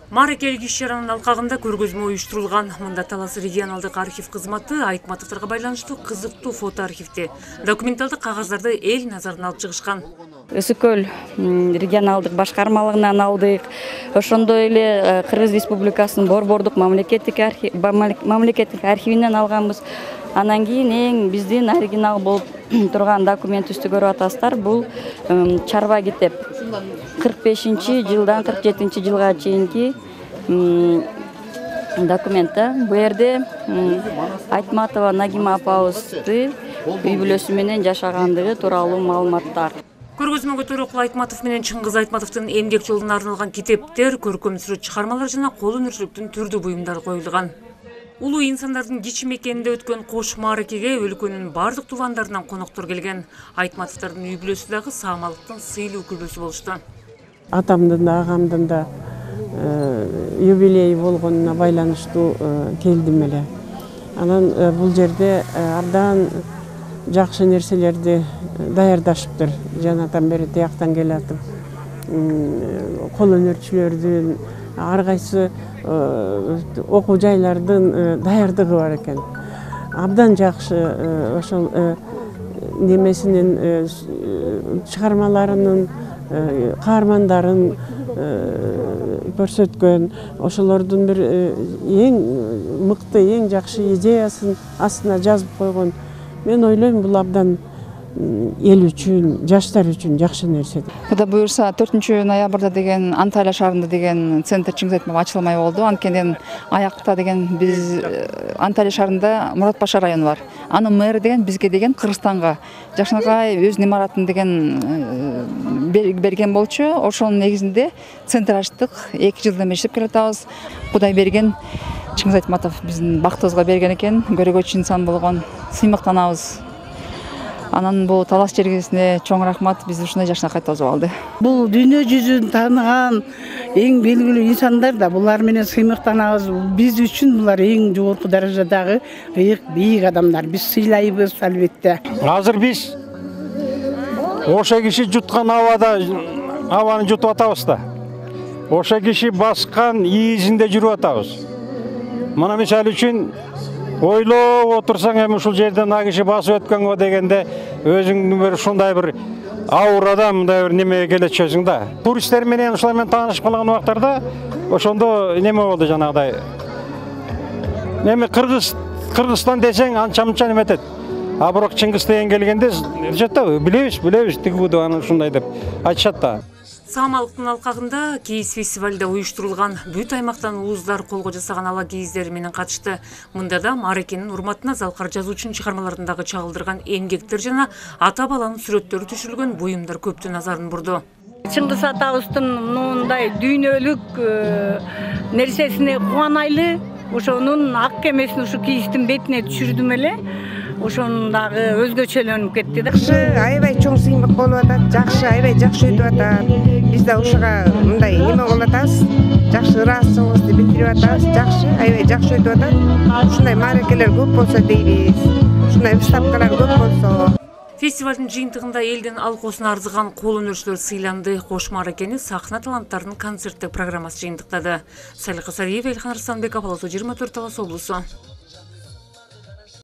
Мааракелик иш-чаранын алкагында көргөзмө уюштурулган. Мында Талас регионалдык архив кызматы Айтматовдорго байланыштуу кызыктуу фото архивти, документалдык кагаздарды эл назарына алып чыгышкан. Өсүкөл регионалдык башкармалыгынан алдык. Ошондой эле Кыргыз Республикасынын Борбордук мамлекеттик архивинен алганбыз. Анан кийин эң биздин оригинал болуп турган документибизди көрүп атасыздар. Бул чарба китеп. 45-жылдан 47-жылга чейинки документ. Бу жерде Айтматова Нагима апабызды үй бүлөсү менен жашагандыгы тууралуу маалыматтар. Көргөзмөгө Төрөкул Айтматов менен Чыңгыз Айтматовдун эмгек жолуна арналган китептер, көркөм сүрөт чыгармалар жана кол өнөрчүлүктүн түрдүү буюмдары коюлган. Улуу инсандардын кичи мекенинде өткөн кош мааракеге өлкөнүн бардык тууландарынан коноктор келген. Айтматовдордун үй бүлөсү дагы саамалыктын сыйлуу күбөсү болушту. Атамдын да, агамдын да юбилей болгонуна байланыштуу келдим эле. Анан бул жерде абдан жакшы нерселерди даярдашыптыр. Жанатан бери тияктан келатып, кол өнөрчүлөрдүн ар кайсы окуу жайлардын даярдыгы бар экен. Абдан жакшы ошол немесинин чыгармаларынын каармандарын көрсөткөн, ошолордун бир эң мыкты, эң жакшы идеясын астына жазып койгон. Мен ойлойм, бул абдан эл үчүн, жаштар үчүн жакшы нерсе. Кудай буюрса 4-ноябрда деген Анталия шаарында деген центр Чыңгыз Айтматов ачылмай болду. Анткени аякта деген биз Анталия шаарында Мурат Паша району бар. Анын мэри деген бизге деген Кыргызстанга Жакшынакай өз имаратын деген берген болчу. Ошонун негизинде центр ачтык. 2 жылдан бери иштеп келатабыз. Кудай берген Чыңгыз Айтматов биздин бактыбызга берген экен. Көрөгөчү инсан болгон, сыймыктанабыз. Анан бул Талас жергесине чоң рахмат, бизди ушундай Жакшынакай тосуп алды. Бул дүйнө жүзүн тааныган эң белгилүү инсандар да, булар менен сыймыктанабыз. Биз үчүн булар эң жогорку даражадагы бийик адамдар. Биз сыйлайбыз албетте. Азыр биз ошо киши жуткан абаны жутуп атабыз да. Ошо киши баскан изинде жүрүп атабыз. Мына мисалы үчүн ойлоп отурсаң, эми ушул жерден а киши басып өткөн го дегенде өзүңдүн бир ушундай бир ауыр адам, мындай бир немеге келечүсүң да. Туристтер менен ушулар менен таанышып калган убактарда ошондо неме болду жанагыдай. Эми Кыргызстан десең анча-мынча неметет. А бирок Чыңгыз деген келгенде айтышат да, билебиз тигүүдү аны ушундай деп айтышат да. Саамалыктын алкагында кийиз фестивалда уюштурулган. Бүт аймактан улуздар колго жасаган ала кийиздер менен катышты. Мында да мааракенин урматына Залкар жазуучунун чыгармаларындагы чагылдырган эмгектер жана ата баланын сүрөттөрү түшүрүлгөн буюмдар көптүн назарын бурду. Чыңгыз атабыздын мындай дүйнөлүк нерсесине кубанайлы, ошонун ак кемесин ушу кийиздин бетине түшүрдүм эле. Ошонун дагы өзгөчөлөнүп кетти да. Аябай чоң сыймык болуп атат, жакшы, аябай жакшы өтүп атат. Биз да ушуга мындай неме болуп атабыз, жакшы ыраазычылыгыбызды билдирип атабыз, жакшы, аябай жакшы өтүп атат. Ушундай мааракелер көп болсо дейбиз, ушундай выставкалар көп болсо. Фестивалдын жыйынтыгында элдин алкоосуна арзыган кол өнөрчүлөр сыйланды. Кош мааракени сахна таланттарынын концерттик программасы жыйынтыктады. Салиха Сариева, Элхан Арсланбеков, Алатуу 24 Талас облусу.